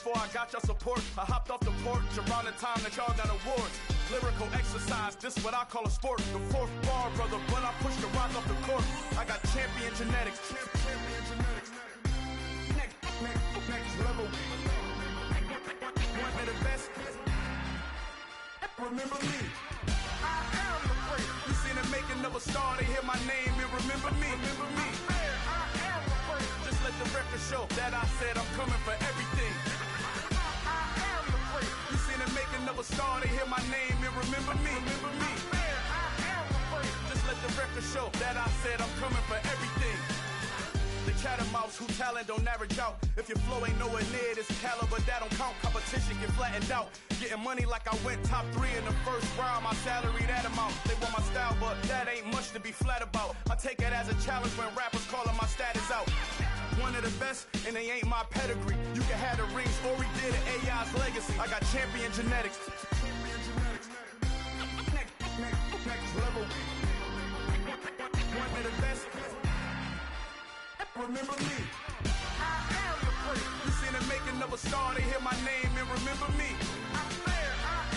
before I got your support. I hopped off the porch around the time that y'all got awards. Lyrical exercise, this what I call a sport. The fourth bar, brother, but I pushed the rock off the court. I got champion genetics. Next level. One of the best. Remember me. I am the great. You seen the making of a star, they hear my name and remember me. Remember me. I am the great. Just let the record show that I said I'm coming for everything. I am the great. You seen the making of a star, they hear my name and remember me. Remember me. I am the great. Just let the record show that I said I'm coming for everything. The chattermouths who talent don't average out. If your flow ain't nowhere near this caliber, that don't count. Competition get flattened out. Getting money like I went top 3 in the first round. My salary that amount. They want my style, but that ain't much to be flat about. I take it as a challenge when rappers calling my status out. One of the best, and they ain't my pedigree. You can have the rings, or we did it, AI's legacy. I got champion genetics. Next level. One of the best. Remember me. I am the great. You seen the making of a star, they hear my name and remember me. I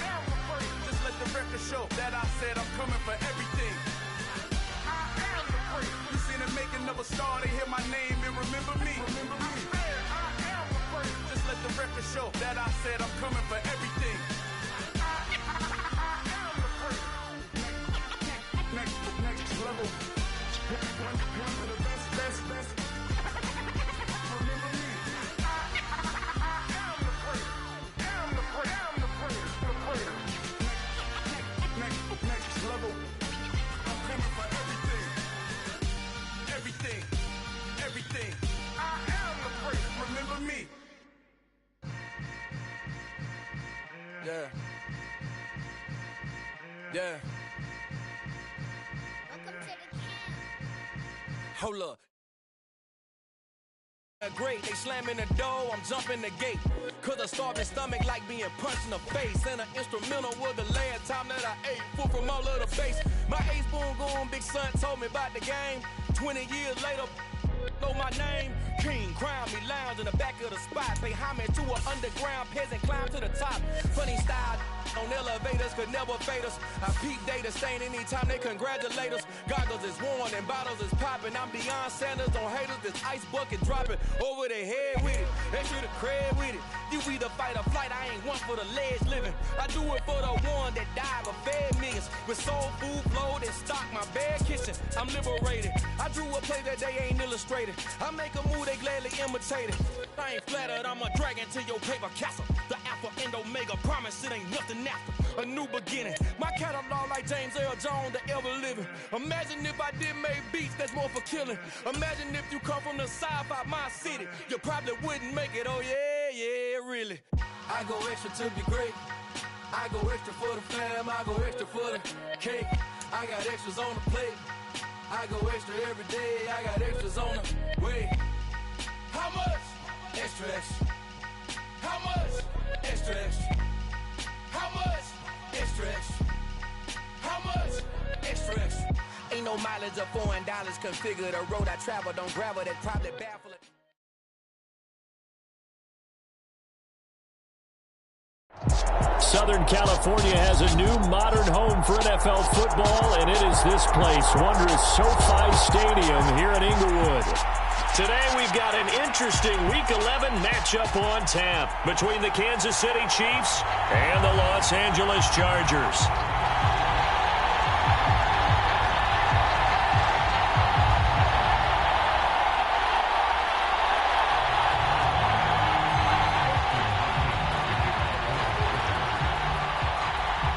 am the great. Just let the record show that I said I'm coming for everything. I am the great. You seen the making of a star, they hear my name and remember me. Remember me. I am the great. Just let the record show that I said I'm coming for everything. I am the great. Next level. One of the best. Next level. I'm coming for everything. Everything. I am the great. Remember me. Yeah. Welcome to the camp. Hold up. Great, they slamming the door, I'm jumping the gate. Cause a starving stomach like being punched in the face. And an instrumental was the last time that I ate food from all of the base. My ace boom goon, big son told me about the game. 20 years later, know my name. King, crown me, lounge in the back of the spot. Pay homage to an underground peasant, climb to the top. Funny style on elevators could never fade us. I peep data stain anytime they congratulate us. Goggles is worn and bottles is popping. I'm Deion Sanders on haters, this ice bucket dropping over their head with it. Extra the cred with it. You either fight or flight, I ain't one for the ledge living. I do it for the one that died but fed millions. With soul food flowed and stock my bad kitchen. I'm liberated. I drew a play that they ain't illustrated. I make a move, they gladly imitate it. I ain't flattered, I'm a dragon to your paper castle. The Alpha and Omega, promise it ain't nothing after. A new beginning. My catalog like James Earl Jones, the ever living. Imagine if I did make beats, that's more for killing. Imagine if you come from the south out my city. You probably wouldn't make it, oh yeah, really. I go extra to be great. I go extra for the fam, I go extra for the cake. I got extras on the plate. I go extra every day, I got extras on the way. How much? Extra, extra. How much? Extra, extra. How much? Extra, extra. How much? Extra, extra. Ain't no mileage of $4 configure the road I travel. Don't gravel that probably baffle it. Southern California has a new modern home for NFL football, and it is this place, wondrous SoFi Stadium here in Inglewood. Today we've got an interesting Week 11 matchup on tap between the Kansas City Chiefs and the Los Angeles Chargers.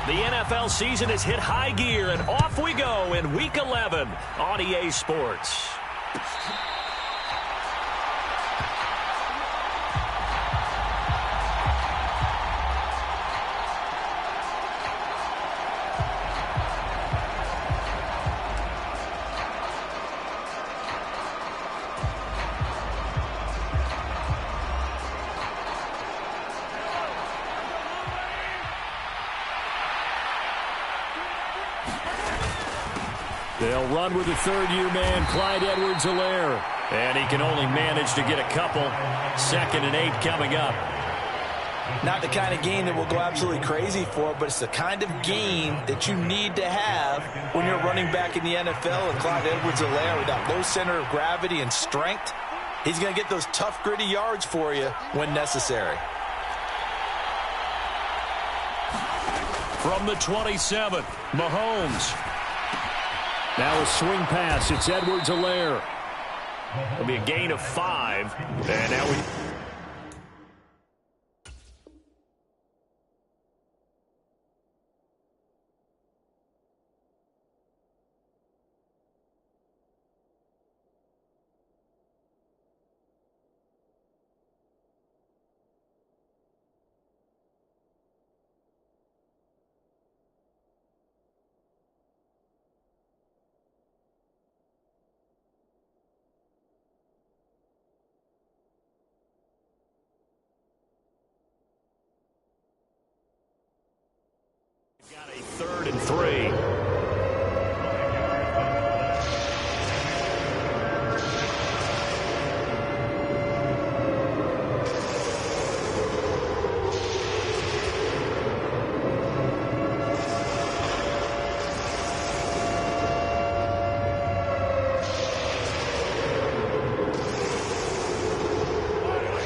The NFL season has hit high gear, and off we go in Week 11 on EA Sports. They'll run with the third-year man, Clyde Edwards-Helaire. And he can only manage to get a couple. 2nd and 8 coming up. Not the kind of game that we'll go absolutely crazy for, but it's the kind of game that you need to have when you're running back in the NFL. And Clyde Edwards-Helaire, with that low center of gravity and strength, he's going to get those tough, gritty yards for you when necessary. From the 27, Mahomes. Now a swing pass. It's Edwards-Helaire. It'll be a gain of 5. And now we... Got a 3rd and 3.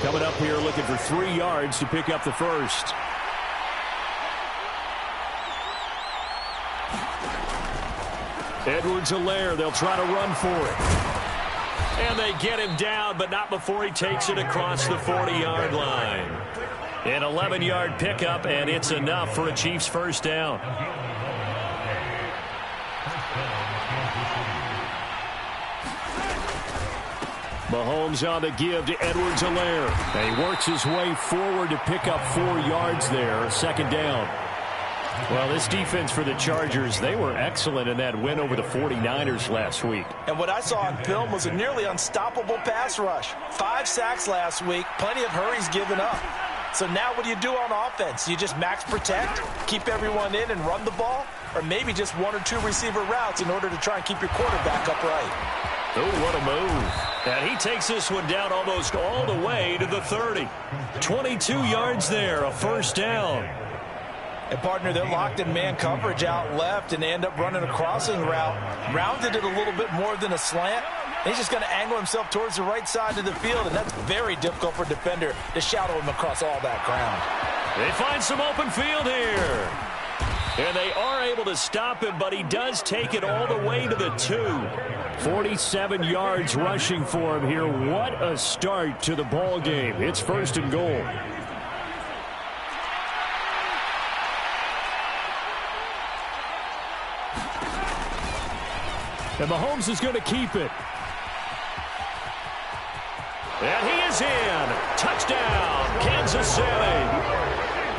Coming up here looking for 3 yards to pick up the first. Edwards-Helaire, they'll try to run for it. And they get him down, but not before he takes it across the 40-yard line. An 11-yard pickup, and it's enough for a Chiefs first down. Mahomes on the give to Edwards-Helaire. And he works his way forward to pick up 4 yards there, second down. Well, this defense for the Chargers, they were excellent in that win over the 49ers last week. And what I saw on film was a nearly unstoppable pass rush. 5 sacks last week, plenty of hurries given up. So now what do you do on offense? You just max protect, keep everyone in and run the ball? Or maybe just 1 or 2 receiver routes in order to try and keep your quarterback upright? Oh, what a move. And he takes this one down almost all the way to the 30. 22 yards there, a first down. And, partner, they're locked in man coverage out left, and they end up running a crossing route. Rounded it a little bit more than a slant. He's just going to angle himself towards the right side of the field, and that's very difficult for a defender to shadow him across all that ground. They find some open field here. And they are able to stop him, but he does take it all the way to the 2. 47 yards rushing for him here. What a start to the ball game. It's 1st and goal. And Mahomes is going to keep it. And he is in. Touchdown, Kansas City.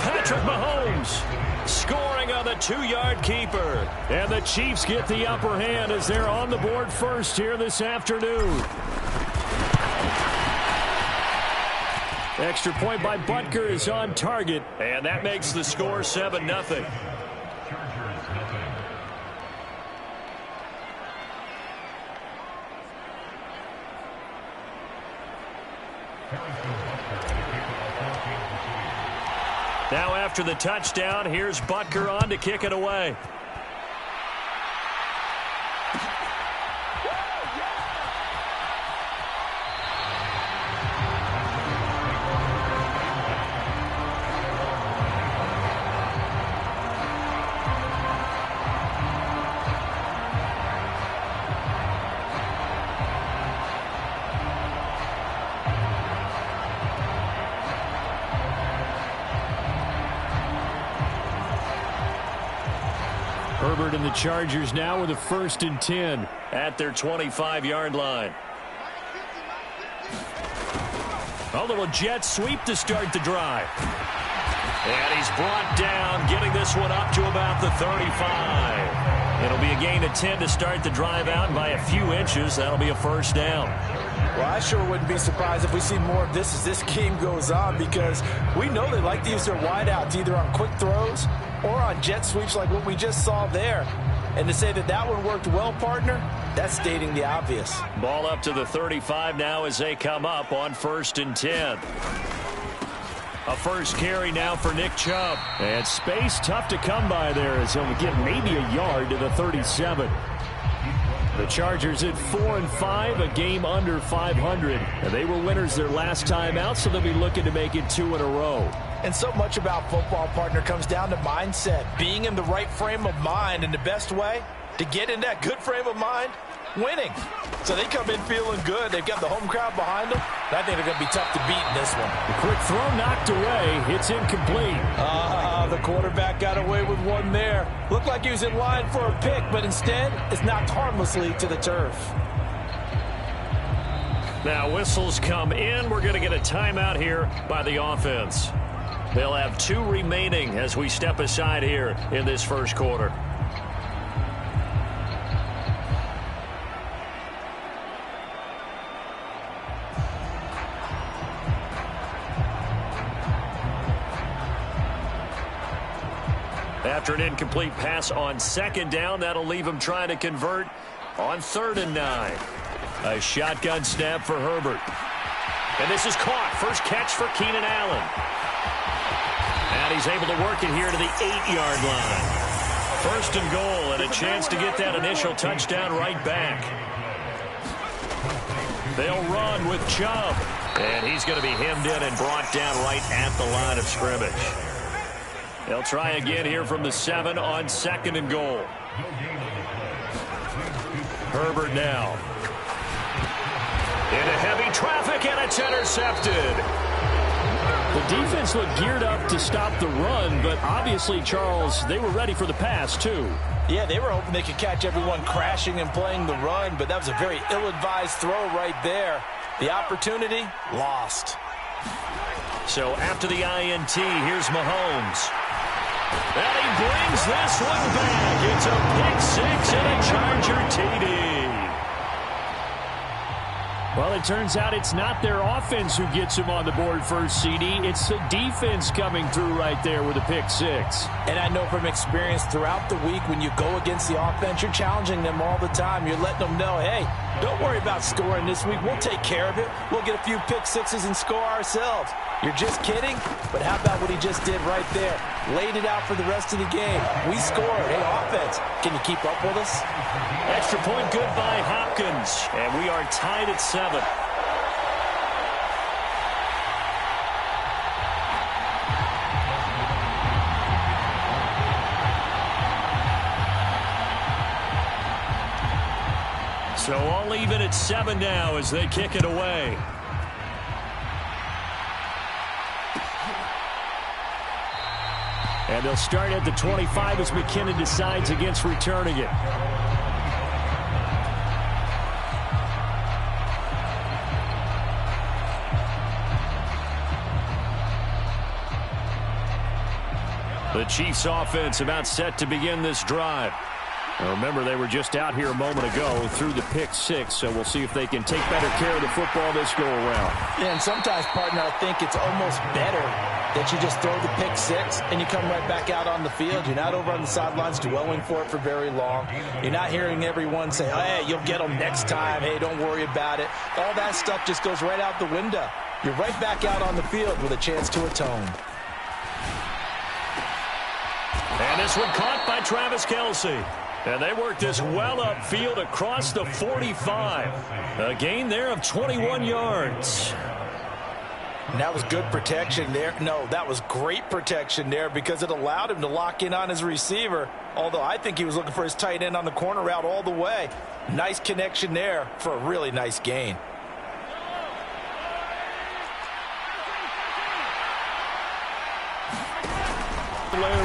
Patrick Mahomes scoring on the 2-yard keeper. And the Chiefs get the upper hand as they're on the board first here this afternoon. Extra point by Butker is on target. And that makes the score 7-0. Now after the touchdown, here's Butker on to kick it away. Herbert and the Chargers now with a 1st and 10 at their 25-yard line. A little jet sweep to start the drive. And he's brought down, getting this one up to about the 35. It'll be a gain of 10 to start the drive out, and by a few inches, that'll be a first down. Well, I sure wouldn't be surprised if we see more of this as this game goes on, because we know they like to use their wideouts either on quick throws or on jet sweeps like what we just saw there. And to say that that one worked well, partner, that's stating the obvious. Ball up to the 35 now as they come up on 1st and 10. A first carry now for Nick Chubb. And space tough to come by there as he'll get maybe a yard to the 37. The Chargers at 4-5, a game under 500. And they were winners their last time out, so they'll be looking to make it 2 in a row. And so much about football, partner, comes down to mindset. Being in the right frame of mind, and the best way to get in that good frame of mind, winning. So they come in feeling good. They've got the home crowd behind them. And I think they're going to be tough to beat in this one. The quick throw knocked away. It's incomplete. The quarterback got away with one there. Looked like he was in line for a pick, but instead it's knocked harmlessly to the turf. Now whistles come in. We're going to get a timeout here by the offense. They'll have 2 remaining as we step aside here in this first quarter. After an incomplete pass on second down, that'll leave him trying to convert on 3rd and 9. A shotgun snap for Herbert. And this is caught. First catch for Keenan Allen. And he's able to work it here to the 8-yard line. 1st and goal, and a chance to get that initial touchdown right back. They'll run with Chubb. And he's going to be hemmed in and brought down right at the line of scrimmage. They'll try again here from the 7 on 2nd and goal. Herbert now. Into heavy traffic, and it's intercepted. The defense looked geared up to stop the run, but obviously, Charles, they were ready for the pass, too. Yeah, they were hoping they could catch everyone crashing and playing the run, but that was a very ill-advised throw right there. The opportunity, lost. So after the INT, here's Mahomes. And he brings this one back. It's a pick 6 and a Charger TD. Well, it turns out it's not their offense who gets him on the board first, CD. It's the defense coming through right there with a pick 6. And I know from experience throughout the week when you go against the offense, you're challenging them all the time. You're letting them know, hey, don't worry about scoring this week. We'll take care of it. We'll get a few pick 6s and score ourselves. You're just kidding? But how about what he just did right there? Laid it out for the rest of the game. We scored. Hey, offense, can you keep up with us? Extra point good by Hopkins. And we are tied at 7. So all even at 7 now as they kick it away. And they'll start at the 25 as McKinnon decides against returning it. The Chiefs offense about set to begin this drive. Now remember, they were just out here a moment ago through the pick 6, so we'll see if they can take better care of the football this go around. Yeah, and sometimes, partner, I think it's almost better that you just throw the pick 6 and you come right back out on the field. You're not over on the sidelines dwelling for it for very long. You're not hearing everyone say, hey, you'll get them next time. Hey, don't worry about it. All that stuff just goes right out the window. You're right back out on the field with a chance to atone. And this one caught by Travis Kelce. And they work this well upfield across the 45. A gain there of 21 yards. And that was good protection there. No, that was great protection there because it allowed him to lock in on his receiver. Although I think he was looking for his tight end on the corner route all the way. Nice connection there for a really nice gain.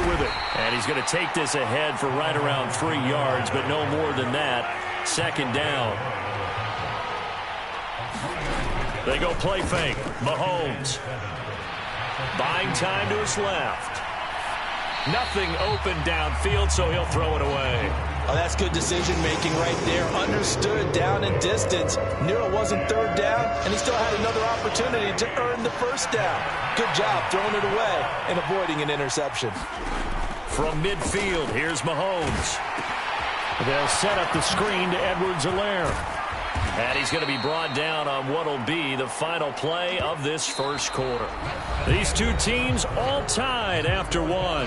With it. And he's going to take this ahead for right around 3 yards, but no more than that. 2nd down. They go play fake. Mahomes. Buying time to his left. Nothing open downfield, so he'll throw it away. Oh, that's good decision-making right there. Understood down and distance. Knew it wasn't 3rd down, and he still had another opportunity to earn the 1st down. Good job throwing it away and avoiding an interception. From midfield, here's Mahomes. They'll set up the screen to Edwards-Helaire. And he's going to be brought down on what will be the final play of this first quarter. These two teams all tied after one.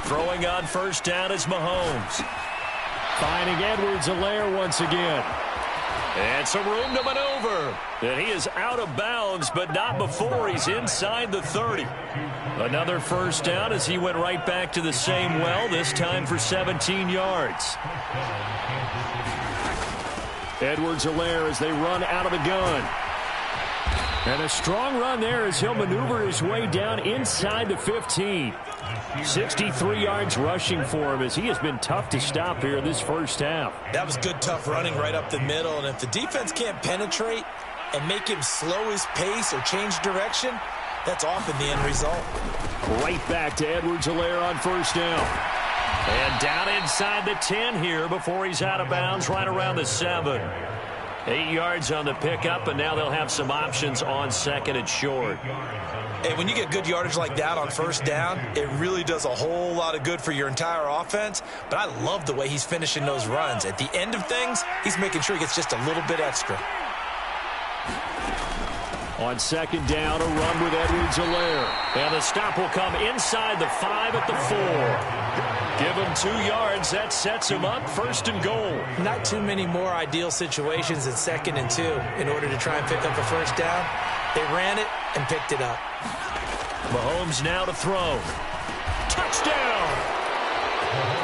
Throwing on first down is Mahomes. Finding Edwards-Helaire once again. And some room to maneuver. And he is out of bounds, but not before he's inside the 30. Another first down as he went right back to the same well, this time for 17 yards. Edwards-Helaire as they run out of the gun. And a strong run there as he'll maneuver his way down inside the 15. 63 yards rushing for him as he has been tough to stop here in this first half. That was good, tough running right up the middle. And if the defense can't penetrate and make him slow his pace or change direction, that's often the end result. Right back to Edwards-Helaire on first down. And down inside the 10 here before he's out of bounds right around the 7. 8 yards on the pickup, and now they'll have some options on second and short. Hey, when you get good yardage like that on first down, it really does a whole lot of good for your entire offense. But I love the way he's finishing those runs. At the end of things, he's making sure he gets just a little bit extra. On second down, a run with Edwards-Helaire. And the stop will come inside the 5 at the 4. Give him 2 yards. That sets him up first and goal. Not too many more ideal situations than second and 2 in order to try and pick up a first down. They ran it and picked it up. Mahomes now to throw. Touchdown!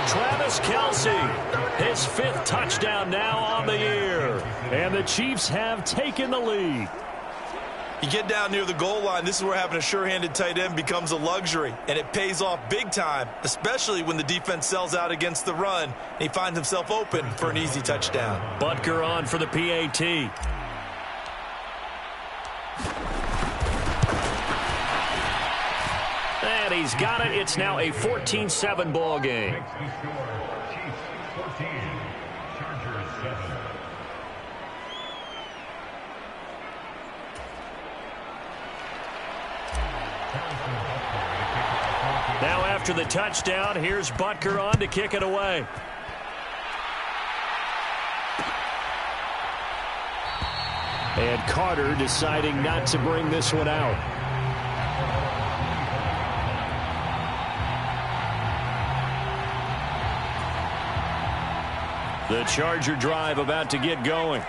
Travis Kelce, his 5th touchdown now on the year. And the Chiefs have taken the lead. You get down near the goal line, this is where having a sure-handed tight end becomes a luxury, and it pays off big time, especially when the defense sells out against the run, and he finds himself open for an easy touchdown. Butker on for the PAT. And he's got it. It's now a 14-7 ball game. Now after the touchdown, here's Butker on to kick it away. And Carter deciding not to bring this one out. The Charger drive about to get going.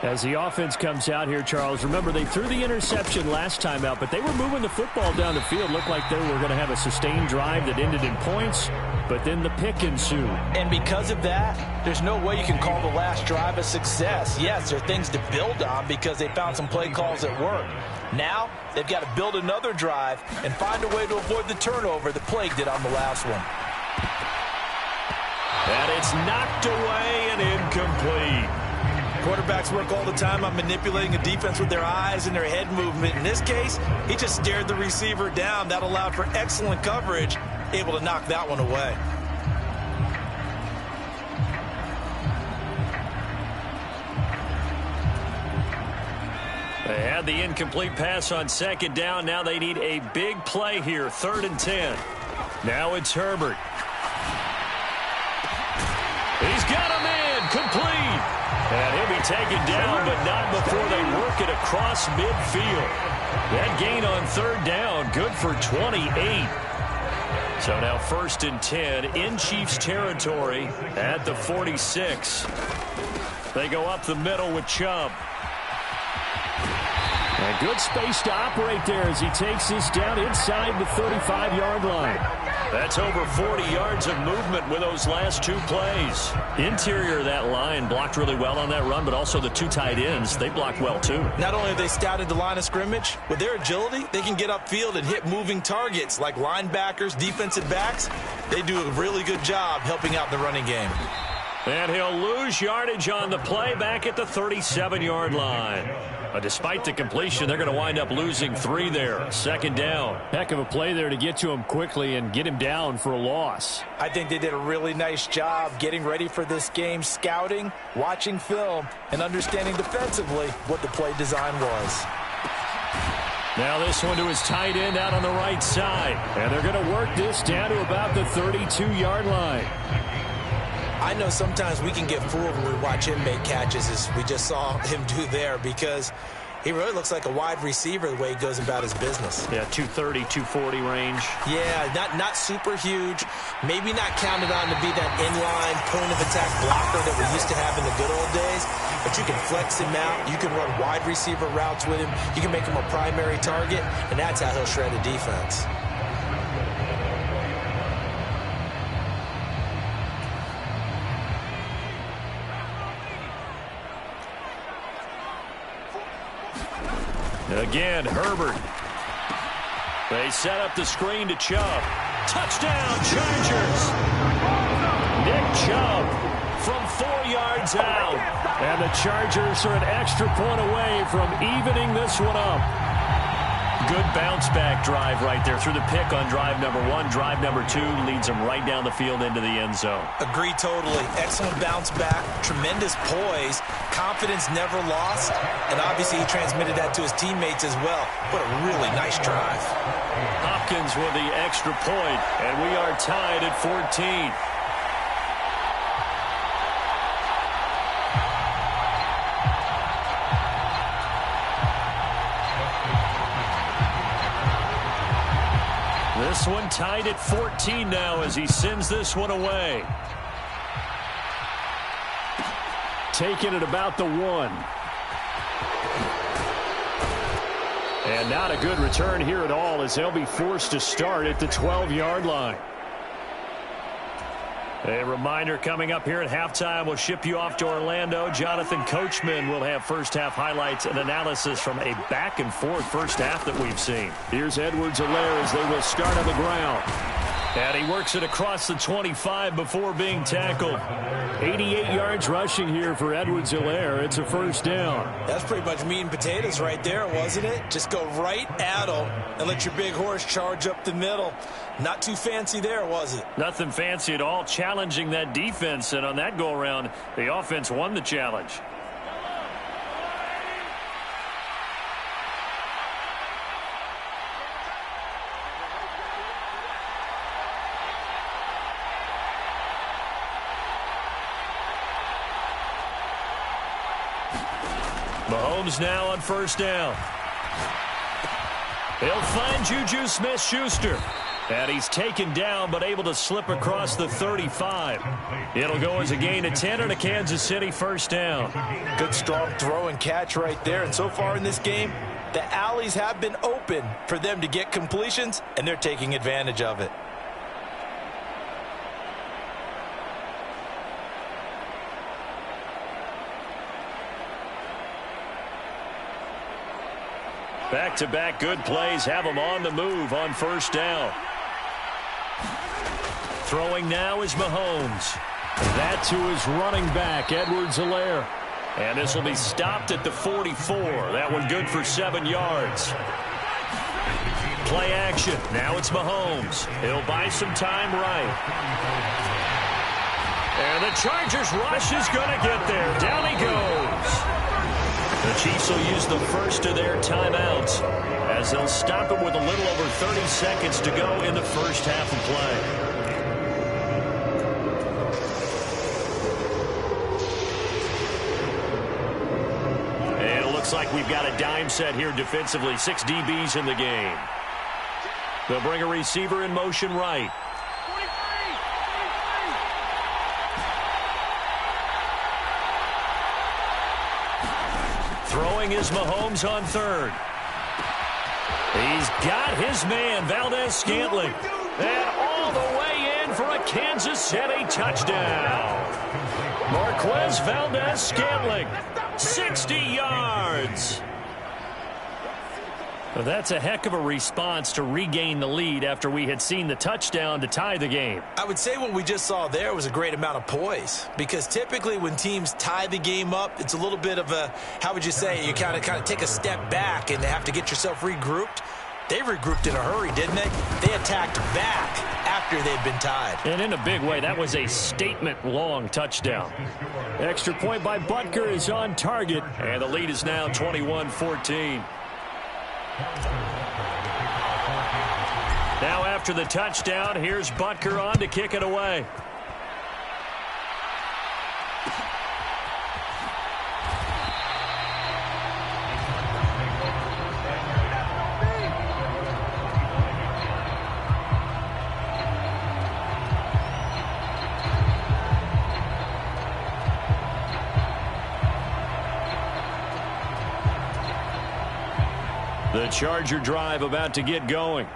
As the offense comes out here, Charles, remember they threw the interception last time out, but they were moving the football down the field. Looked like they were going to have a sustained drive that ended in points, but then the pick ensued. And because of that, there's no way you can call the last drive a success. Yes, there are things to build on because they found some play calls that work. Now, they've got to build another drive and find a way to avoid the turnover that plagued it on the last one. And it's knocked away and incomplete. Quarterbacks work all the time on manipulating a defense with their eyes and their head movement. In this case, he just stared the receiver down. That allowed for excellent coverage, able to knock that one away. They had the incomplete pass on second down. Now they need a big play here, 3rd and 10. Now it's Herbert. He's got a man, complete. And he'll be taken down, but not before they work it across midfield. That gain on 3rd down, good for 28. So now 1st and 10 in Chiefs territory at the 46. They go up the middle with Chubb. A good space to operate there as he takes this down inside the 35-yard line. That's over 40 yards of movement with those last 2 plays. Interior of that line blocked really well on that run, but also the 2 tight ends, they blocked well too. Not only have they scouted the line of scrimmage, with their agility, they can get upfield and hit moving targets like linebackers, defensive backs. They do a really good job helping out the running game. And he'll lose yardage on the play back at the 37-yard line. Despite the completion, they're going to wind up losing 3 there. 2nd down. Heck of a play there to get to him quickly and get him down for a loss. I think they did a really nice job getting ready for this game, scouting, watching film, and understanding defensively what the play design was. Now this one to his tight end out on the right side. And they're going to work this down to about the 32-yard line. I know sometimes we can get fooled when we watch him make catches, as we just saw him do there, because he really looks like a wide receiver the way he goes about his business. Yeah, 230, 240 range. Yeah, not super huge. Maybe not counted on to be that inline point of attack blocker that we used to have in the good old days. But you can flex him out. You can run wide receiver routes with him. You can make him a primary target, and that's how he'll shred a defense. Again, Herbert. They set up the screen to Chubb. Touchdown, Chargers. Nick Chubb from 4 yards out. And the Chargers are an extra point away from evening this one up. Good bounce-back drive right there through the pick on drive number 1. Drive number 2 leads them right down the field into the end zone. Agree totally. Excellent bounce back. Tremendous poise. Confidence never lost. And obviously he transmitted that to his teammates as well. What a really nice drive. Hopkins with the extra point, and we are tied at 14. This one tied at 14 now as he sends this one away. Taking it about the 1. And not a good return here at all as they'll be forced to start at the 12-yard line. A reminder coming up here at halftime, we'll ship you off to Orlando. Jonathan Coachman will have first-half highlights and analysis from a back-and-forth first half that we've seen. Here's Edwards-Helaire as they will start on the ground. And he works it across the 25 before being tackled. 88 yards rushing here for Edwards-Helaire. It's a first down. That's pretty much meat and potatoes right there, wasn't it? Just go right at him and let your big horse charge up the middle. Not too fancy there, was it? Nothing fancy at all, challenging that defense. And on that go-around, the offense won the challenge. Mahomes now on first down. He'll find Juju Smith-Schuster. And he's taken down but able to slip across the 35. It'll go as a gain of 10 and a Kansas City first down. Good strong throw and catch right there. And so far in this game, the alleys have been open for them to get completions, and they're taking advantage of it. Back-to-back good plays have them on the move on first down. Throwing now is Mahomes. That to his running back, Edwards-Helaire. And this will be stopped at the 44. That one good for 7 yards. Play action. Now it's Mahomes. He'll buy some time right. And the Chargers rush is going to get there. Down he goes. The Chiefs will use the first of their timeouts as they'll stop it with a little over 30 seconds to go in the first half of play. And it looks like we've got a dime set here defensively. 6 DBs in the game. They'll bring a receiver in motion right. Throwing is Mahomes on third. He's got his man, Valdez-Scantling. And all the way in for a Kansas City touchdown. Marquez Valdez-Scantling, 60 yards. Well, that's a heck of a response to regain the lead after we had seen the touchdown to tie the game. I would say what we just saw there was a great amount of poise, because typically when teams tie the game up, it's a little bit of a, how would you say, you kind of take a step back and have to get yourself regrouped. They regrouped in a hurry, didn't they? They attacked back after they'd been tied. And in a big way, that was a statement-long touchdown. Extra point by Butker is on target, and the lead is now 21-14. Now after the touchdown, here's Butker on to kick it away. The Charger drive about to get going.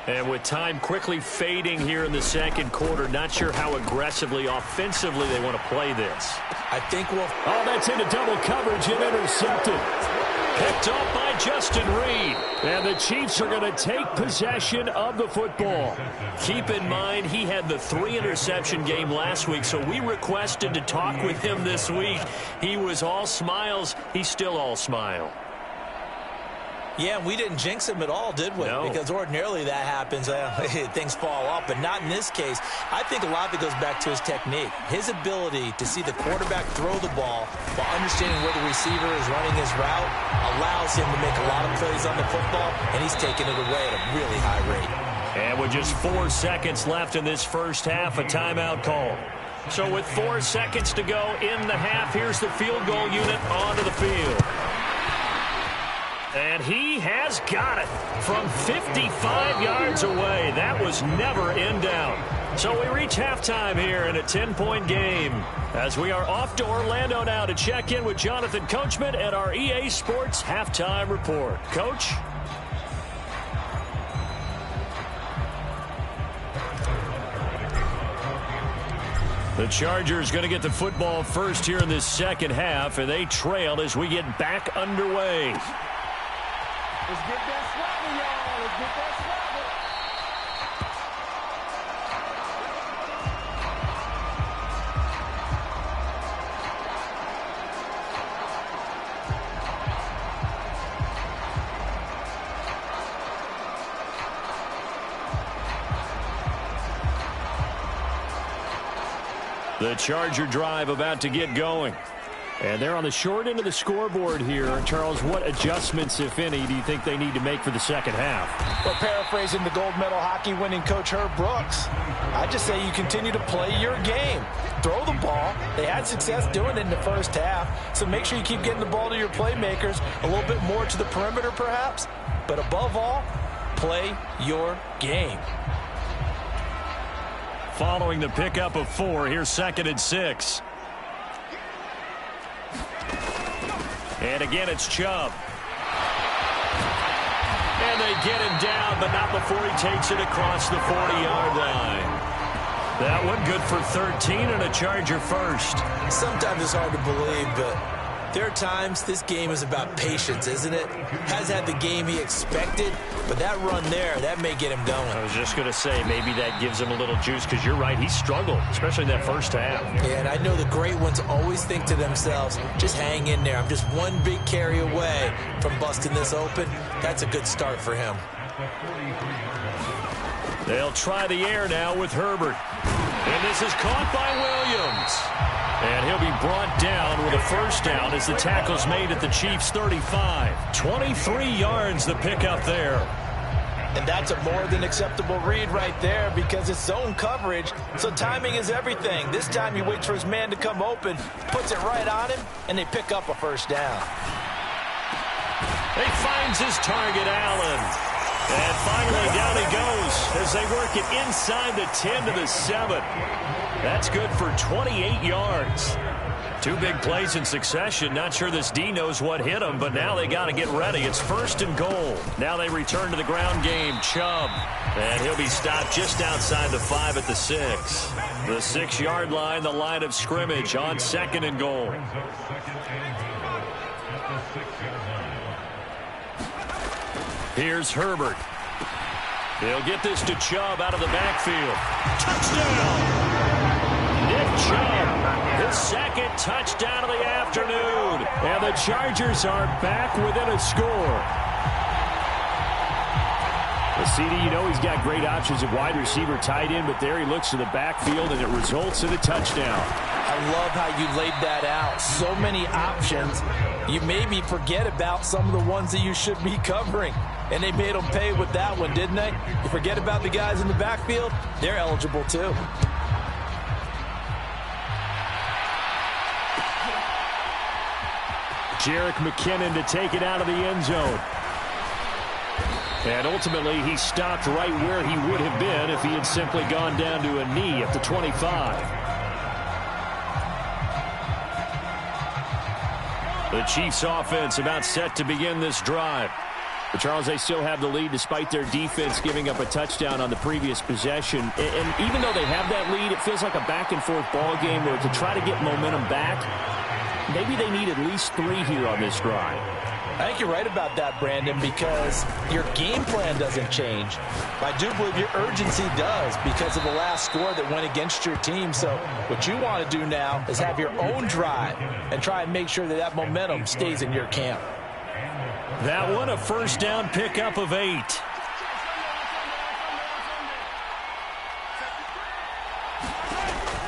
And with time quickly fading here in the second quarter, not sure how aggressively, offensively they want to play this. I think we'll... Oh, that's into double coverage and intercepted. Picked up by Justin Reed. And the Chiefs are going to take possession of the football. Keep in mind, he had the 3-interception game last week, so we requested to talk with him this week. He was all smiles. He's still all smile. Yeah, we didn't jinx him at all, did we? No. Because ordinarily that happens. Things fall off, but not in this case. I think a lot of it goes back to his technique. His ability to see the quarterback throw the ball while understanding where the receiver is running his route allows him to make a lot of plays on the football, and he's taking it away at a really high rate. And with just 4 seconds left in this first half, a timeout call. So with 4 seconds to go in the half, here's the field goal unit onto the field. And he has got it from 55 yards away. That was never in doubt. So we reach halftime here in a 10-point game as we are off to Orlando now to check in with Jonathan Coachman at our EA Sports Halftime Report. Coach? The Chargers going to get the football first here in this second half, and they trail as we get back underway. Let's get that swagger, y'all. Let's get that The Charger drive about to get going. And they're on the short end of the scoreboard here. Charles, what adjustments, if any, do you think they need to make for the second half? Well, paraphrasing the gold medal hockey winning coach Herb Brooks, I just say you continue to play your game. Throw the ball. They had success doing it in the first half, so make sure you keep getting the ball to your playmakers, a little bit more to the perimeter perhaps, but above all, play your game. Following the pickup of 4, here's 2nd and 6. And again, it's Chubb. And they get him down, but not before he takes it across the 40-yard line. That one good for 13 and a Charger first. Sometimes it's hard to believe, but there are times this game is about patience, isn't it? Has had the game he expected, but that run there, that may get him going. I was just going to say, maybe that gives him a little juice, because you're right, he struggled, especially in that first half. Yeah, and I know the great ones always think to themselves, just hang in there. I'm just one big carry away from busting this open. That's a good start for him. They'll try the air now with Herbert. And this is caught by Williams. And he'll be brought down with a first down as the tackle's made at the Chiefs' 35. 23 yards the pickup there. And that's a more than acceptable read right there because it's zone coverage, so timing is everything. This time he waits for his man to come open, puts it right on him, and they pick up a first down. He finds his target, Allen. And finally down he goes as they work it inside the 10 to the 7. That's good for 28 yards. 2 big plays in succession. Not sure this D knows what hit him, but now they got to get ready. It's 1st and goal. Now they return to the ground game. Chubb. And he'll be stopped just outside the 5 at the 6. The 6-yard line, the line of scrimmage on 2nd and goal. Here's Herbert. He'll get this to Chubb out of the backfield. Touchdown! Nick Chubb, his 2nd touchdown of the afternoon. And the Chargers are back within a score. The CD, you know he's got great options at wide receiver, tight end, but there he looks to the backfield, and it results in a touchdown. I love how you laid that out. So many options. You maybe forget about some of the ones that you should be covering. And they made them pay with that one, didn't they? You forget about the guys in the backfield? They're eligible too. Jerick McKinnon to take it out of the end zone. And ultimately, he stopped right where he would have been if he had simply gone down to a knee at the 25. The Chiefs offense about set to begin this drive. But Charles, they still have the lead despite their defense giving up a touchdown on the previous possession. And even though they have that lead, it feels like a back-and-forth ball game where to try to get momentum back, maybe they need at least 3 here on this drive. I think you're right about that, Brandon, because your game plan doesn't change. I do believe your urgency does because of the last score that went against your team. So what you want to do now is have your own drive and try and make sure that that momentum stays in your camp. That one, a first down pickup of 8.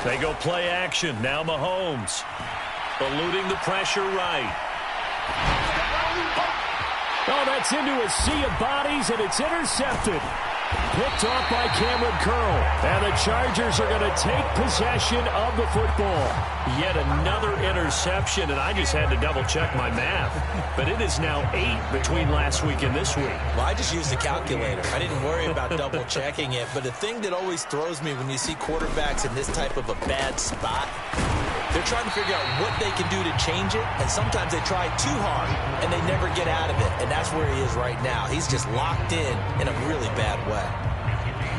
They go play action. Now Mahomes. Eluding the pressure right. Oh, that's into a sea of bodies, and it's intercepted. Picked off by Cameron Curl. And the Chargers are going to take possession of the football. Yet another interception, and I just had to double-check my math. But it is now 8 between last week and this week. Well, I just used the calculator. I didn't worry about double-checking it. But the thing that always throws me when you see quarterbacks in this type of a bad spot, they're trying to figure out what they can do to change it, and sometimes they try too hard, and they never get out of it, and that's where he is right now. He's just locked in a really bad way.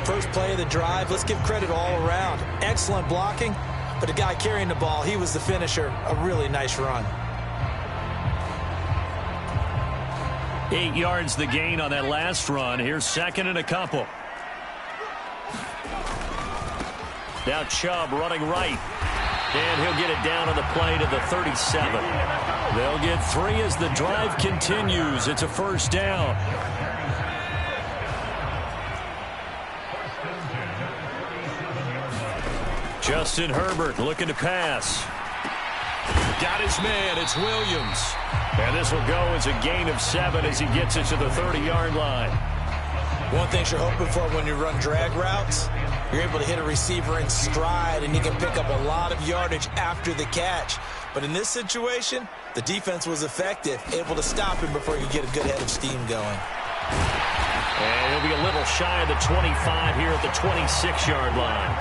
First play of the drive, let's give credit all around. Excellent blocking, but the guy carrying the ball, he was the finisher. A really nice run. 8 yards the gain on that last run. Here's second and a couple. Now Chubb running right. And he'll get it down on the play to the 37. They'll get 3 as the drive continues. It's a first down. Justin Herbert looking to pass. Got his man. It's Williams. And this will go as a gain of 7 as he gets it to the 30-yard line. One thing you're hoping for when you run drag routes, you're able to hit a receiver in stride, and you can pick up a lot of yardage after the catch. But in this situation, the defense was effective, able to stop him before you get a good head of steam going. And he'll be a little shy of the 25 here at the 26-yard line.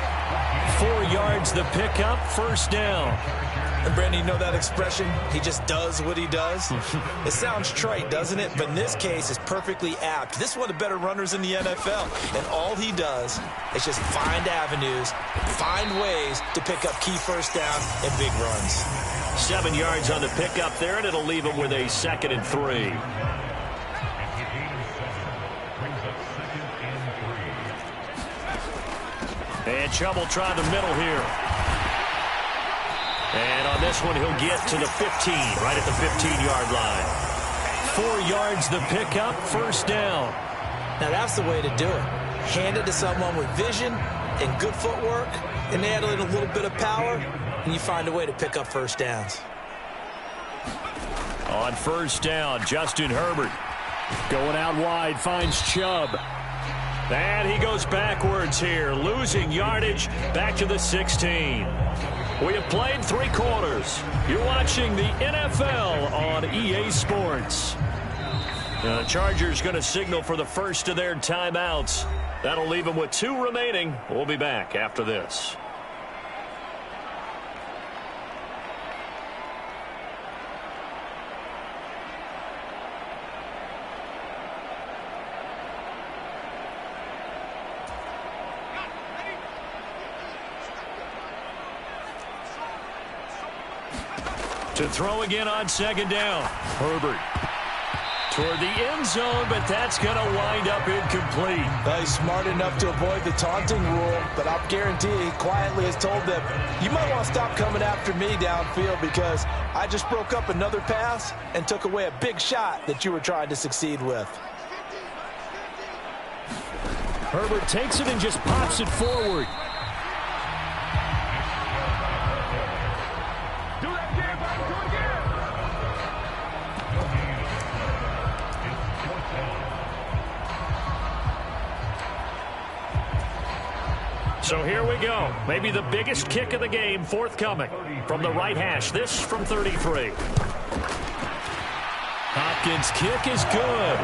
4 yards the pickup, first down. And Brandon, you know that expression? He just does what he does. It sounds trite, doesn't it? But in this case, it's perfectly apt. This is one of the better runners in the NFL. And all he does is just find avenues, find ways to pick up key first down and big runs. 7 yards on the pickup there, and it'll leave him with a 2nd and 3. And Chubb will try the middle here. And on this one, he'll get to the 15, right at the 15-yard line. 4 yards the pickup, first down. Now that's the way to do it. Hand it to someone with vision and good footwork, and add in a little bit of power, and you find a way to pick up first downs. On first down, Justin Herbert going out wide, finds Chubb. And he goes backwards here, losing yardage back to the 16. We have played 3 quarters. You're watching the NFL on EA Sports. The Chargers going to signal for the first of their timeouts. That'll leave them with 2 remaining. We'll be back after this. To throw again on second down. Herbert toward the end zone, but that's going to wind up incomplete. He's smart enough to avoid the taunting rule, but I'll guarantee he quietly has told them, you might want to stop coming after me downfield because I just broke up another pass and took away a big shot that you were trying to succeed with. Herbert takes it and just pops it forward. So here we go. Maybe the biggest kick of the game forthcoming from the right hash. This from 33. Hopkins' kick is good.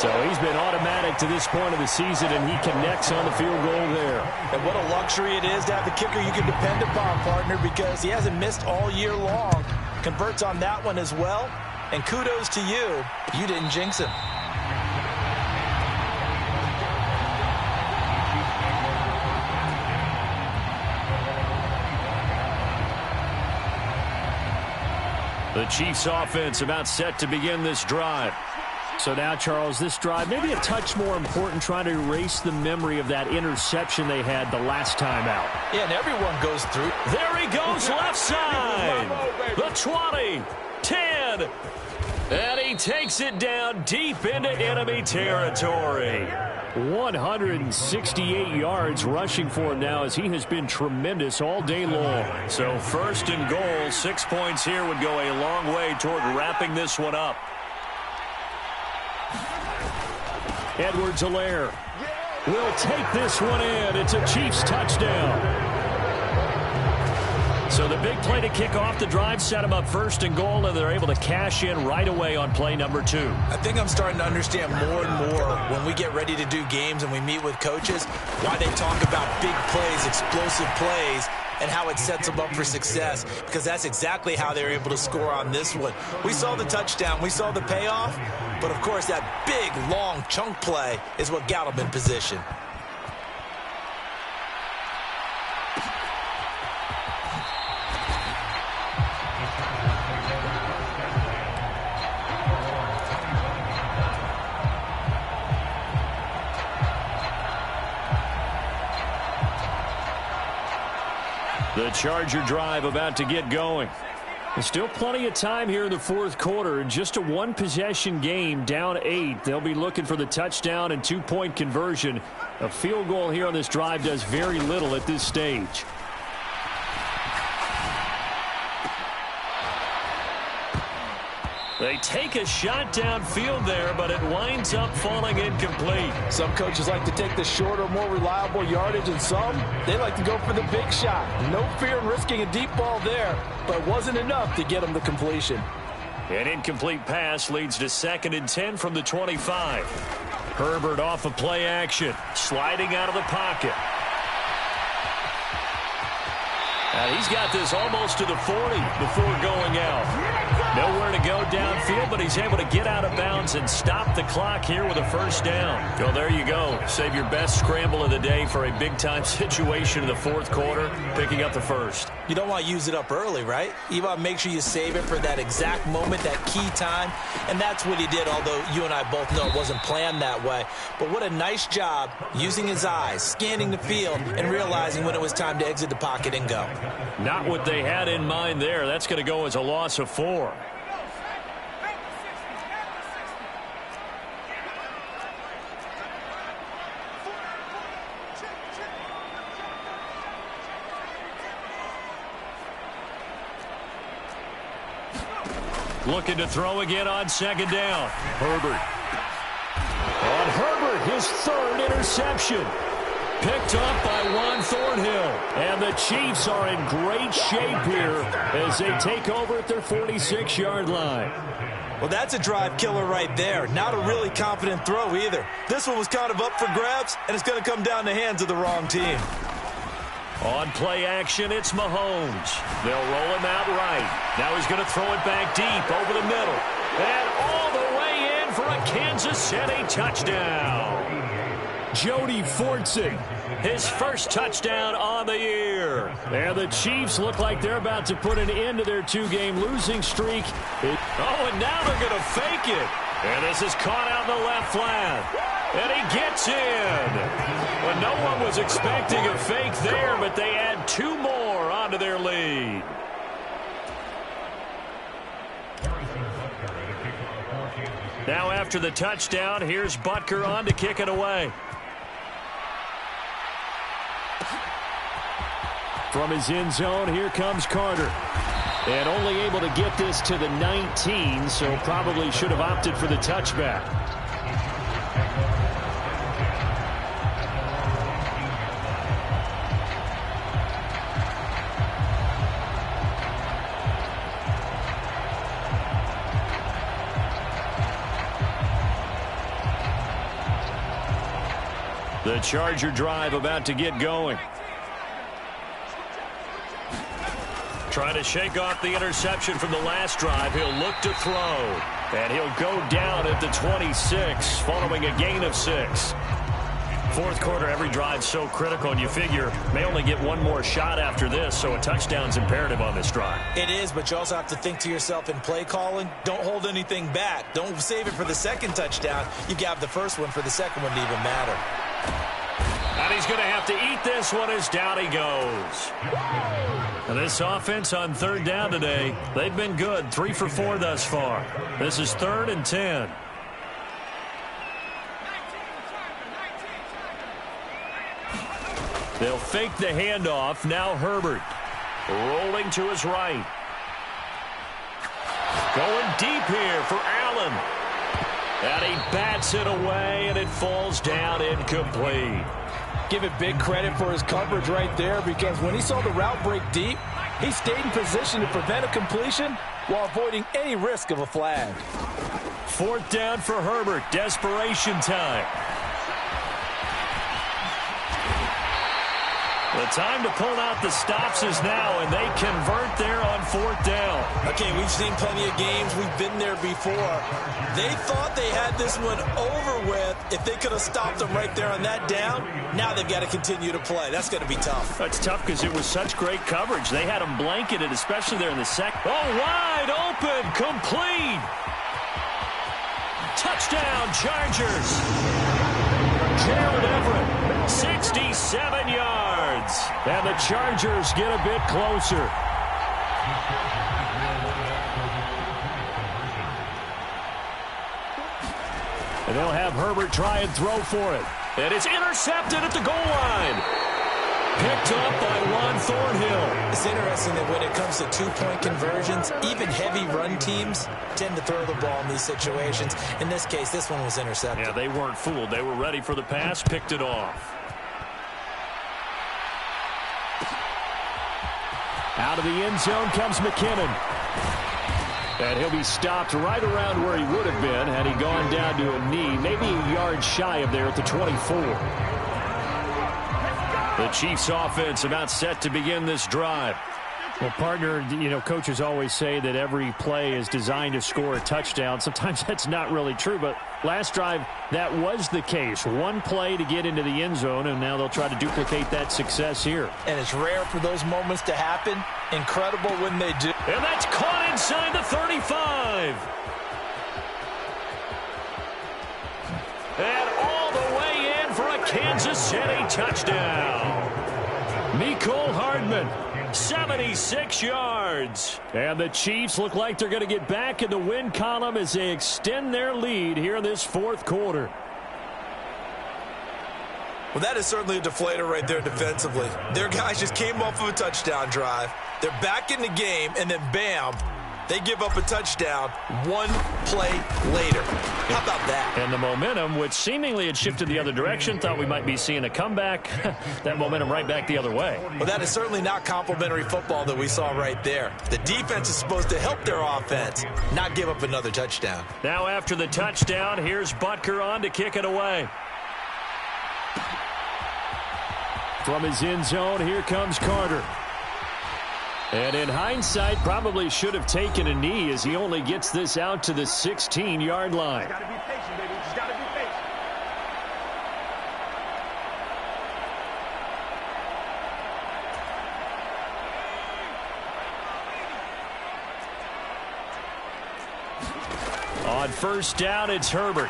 So he's been automatic to this point of the season, and he connects on the field goal there. And what a luxury it is to have the kicker you can depend upon, partner, because he hasn't missed all year long. Converts on that one as well. And kudos to you. You didn't jinx him. The Chiefs offense about set to begin this drive. So now, Charles, this drive maybe a touch more important, trying to erase the memory of that interception they had the last time out. Yeah, and everyone goes through. There he goes, left side. The 20, 10. And he takes it down deep into enemy territory. 168 yards rushing for him now, as he has been tremendous all day long. So first and goal, 6 points here would go a long way toward wrapping this one up. Edwards-Helaire will take this one in. It's a Chiefs touchdown. So the big play to kick off the drive set them up first and goal, and they're able to cash in right away on play number 2. I think I'm starting to understand more and more when we get ready to do games and we meet with coaches why they talk about big plays, explosive plays, and how it sets them up for success, because that's exactly how they're able to score on this one. We saw the touchdown, we saw the payoff, but of course that big, long chunk play is what got them in position. The Charger drive about to get going. There's still plenty of time here in the fourth quarter. Just a one-possession game, down 8. They'll be looking for the touchdown and 2-point conversion. A field goal here on this drive does very little at this stage. They take a shot downfield there, but it winds up falling incomplete. Some coaches like to take the shorter, more reliable yardage, and some, they like to go for the big shot. No fear in risking a deep ball there, but it wasn't enough to get them to completion. An incomplete pass leads to 2nd and 10 from the 25. Herbert off of play action, sliding out of the pocket. And he's got this almost to the 40 before going out. Nowhere to go downfield, but he's able to get out of bounds and stop the clock here with a first down. Well, there you go. Save your best scramble of the day for a big-time situation in the fourth quarter, picking up the first. You don't want to use it up early, right? You want to make sure you save it for that exact moment, that key time, and that's what he did, although you and I both know it wasn't planned that way. But what a nice job using his eyes, scanning the field, and realizing when it was time to exit the pocket and go. Not what they had in mind there. That's going to go as a loss of 4. Looking to throw again on 2nd down. Herbert. On Herbert, his 3rd interception. Picked up by Juan Thornhill. And the Chiefs are in great shape here as they take over at their 46-yard line. Well, that's a drive killer right there. Not a really confident throw either. This one was kind of up for grabs, and it's going to come down the hands of the wrong team. On play action, it's Mahomes. They'll roll him out right. Now he's going to throw it back deep over the middle. And all the way in for a Kansas City touchdown. Jody Fortson, his first touchdown on the year. And the Chiefs look like they're about to put an end to their 2-game losing streak. And now they're going to fake it. And this is caught out in the left flat. And he gets in. Well, no one was expecting a fake there, but they add 2 more onto their lead. Now after the touchdown, here's Butker on to kick it away. From his end zone, here comes Carter. And only able to get this to the 19, so probably should have opted for the touchback. The Charger drive about to get going. Trying to shake off the interception from the last drive. He'll look to throw. And he'll go down at the 26 following a gain of 6. Fourth quarter, every drive so critical, and you figure may only get one more shot after this, so a touchdown's imperative on this drive. It is, but you also have to think to yourself in play calling, don't hold anything back. Don't save it for the second touchdown. You grab the first one for the second one to even matter. And he's going to have to eat this one as down he goes. And this offense on third down today, they've been good. 3 for 4 thus far. This is 3rd and 10. They'll fake the handoff. Now Herbert rolling to his right. Going deep here for Allen. And he bats it away, and it falls down incomplete. Give it big credit for his coverage right there, because when he saw the route break deep, he stayed in position to prevent a completion while avoiding any risk of a flag. 4th down for Herbert. Desperation time. The time to pull out the stops is now, and they convert there on 4th down. Okay, we've seen plenty of games. We've been there before. They thought they had this one over with if they could have stopped them right there on that down. Now they've got to continue to play. That's going to be tough. That's tough because it was such great coverage. They had them blanketed, especially there in the second. Oh, wide open, complete. Touchdown, Chargers. Gerald Everett, 67 yards. And the Chargers get a bit closer. And they'll have Herbert try and throw for it. And it's intercepted at the goal line. Picked up by Juan Thornhill. It's interesting that when it comes to two-point conversions, even heavy run teams tend to throw the ball in these situations. In this case, this one was intercepted. Yeah, they weren't fooled. They were ready for the pass, picked it off. Out of the end zone comes McKinnon. And he'll be stopped right around where he would have been had he gone down to a knee, maybe a yard shy of there at the 24. The Chiefs offense about set to begin this drive. Well, partner, you know, coaches always say that every play is designed to score a touchdown. Sometimes that's not really true, but last drive, that was the case. One play to get into the end zone, and now they'll try to duplicate that success here. And it's rare for those moments to happen. Incredible when they do. And that's caught inside the 35. And all the way in for a Kansas City touchdown. Mecole Hardman, 76 yards. And the Chiefs look like they're going to get back in the win column as they extend their lead here in this fourth quarter. Well, that is certainly a deflator right there defensively. Their guys just came off of a touchdown drive. They're back in the game, and then bam, they give up a touchdown one play later. How about that? And the momentum, which seemingly had shifted the other direction, thought we might be seeing a comeback. That momentum right back the other way. Well, that is certainly not complimentary football that we saw right there. The defense is supposed to help their offense, not give up another touchdown. Now after the touchdown, here's Butker on to kick it away. From his end zone, here comes Carter. And in hindsight, probably should have taken a knee as he only gets this out to the 16-yard line. Just gotta be patient, baby. Just gotta be patient. On first down, it's Herbert.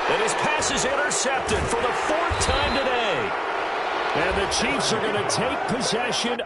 And his pass is intercepted for the 4th time today. And the Chiefs are going to take possession.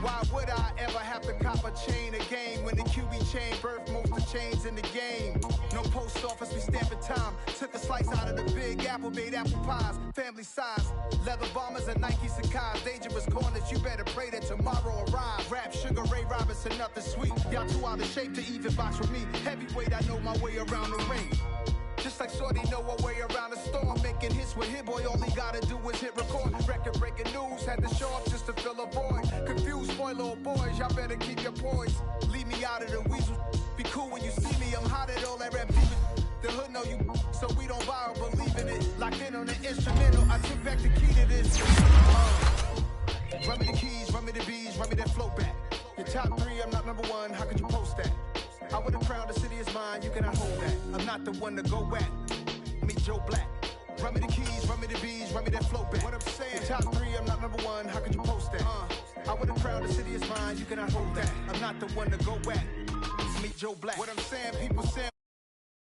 Why would I ever have to cop a chain again when the QB chain birthed most of the chains in the game? No post office, we stamping time. Took a slice out of the Big Apple, made apple pies, family size. Leather bombers and Nike Sacai's. Dangerous corners, you better pray that tomorrow arrives. Rap Sugar Ray Robinson, nothing sweet. Y'all too out of shape to even box with me. Heavyweight, I know my way around the ring. Just like Shorty know her way around the storm. Making hits with Hit Boy, all he gotta do is hit record. Record breaking news, had to show up just to fill a void. Confused, spoiler boys, y'all better keep your poise. Leave me out of the weasel. Be cool when you see me, I'm hot at all that rap demon. The hood know you, so we don't borrow, believe in it. Locked in on the instrumental, I took back the key to this. Run me the keys, run me the bees, run me that flow back. Your top 3, I'm not number 1, how could you post that? I would have crowned the city is mine, you cannot hold that. I'm not the one to go at. Meet Joe Black. Run me the keys, run me the bees, run me that flow back. What I'm saying, your top 3, I'm not number 1, how could you post that? I would have crowned the city is mine, you cannot hold that. I'm not the one to go at. Meet Joe Black. What I'm saying, people saying.